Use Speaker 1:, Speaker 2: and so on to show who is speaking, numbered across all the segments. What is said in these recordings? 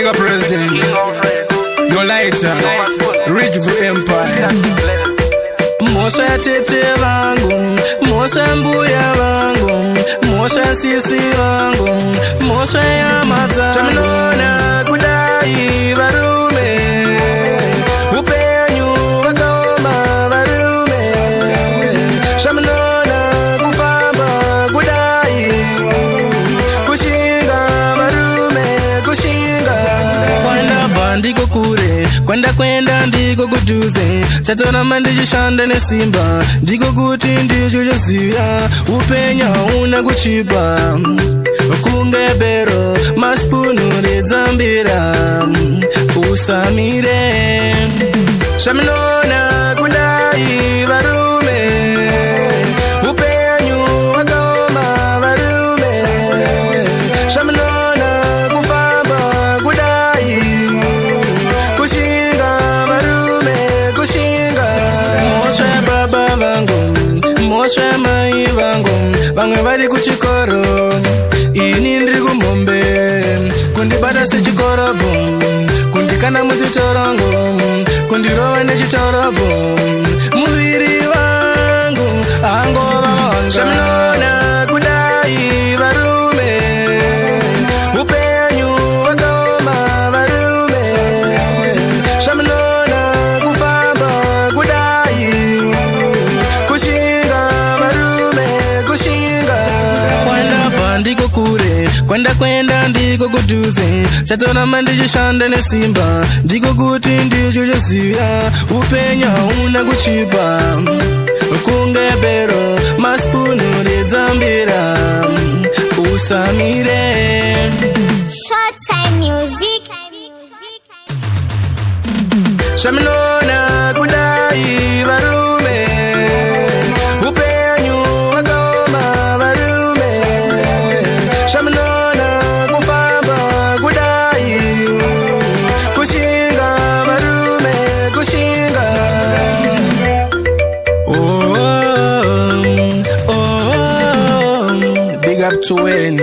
Speaker 1: King of President, your lighter, rich for empire. Mosha tete wangu, Mosha mbuya wangu, Mosha sisi wangu, Mosha ya maza. Chaminona kudai varume, upenyu wakoma varume. Chaminona kufamba kudai, kushinga varume, kushinga. Kwenda bandiko kure, kwenda ndiko kujuze. Chatona mandijishanda nesimba, ndiko kuti ndijujoziya. Upenya una kuchipa, kungebero maspunu redzambira. Usamire Shaminona kudai varume, upenyu wakoma varume. Shaminona kufamba kudai, kushinga varume, kushinga. Mosha baba vangu, Mosha mai vangu, vamwe vari kuchikoro, ini ndiri kumombe. Kundibata sechikorobo, kundikana muchitorongo, kundirova nechitorobo. Muviri wangu angova mahonga. Shaminona kudai varume, upenyu wakoma varume. Shaminona kufamba kudai, kushinga varume, kushinga. Kwenda bandiko kure, kwenda ndiko kuduze. Chatona mandijishanda nesimba, ndiko kuti ndijujoziya. Upenya una kuchipa, kungebero maspunu redzambira. Usamire
Speaker 2: Short time music.
Speaker 1: Shaminona kudai varume, upenyu wakoma varume. Shaminona kufamba kudai, kushinga varume, kushinga. Big up to Wayne,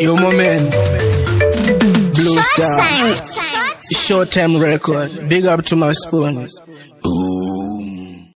Speaker 1: your moment. Blue
Speaker 2: Short
Speaker 1: Star,
Speaker 2: time.
Speaker 1: Short time record. Big up to my spoon.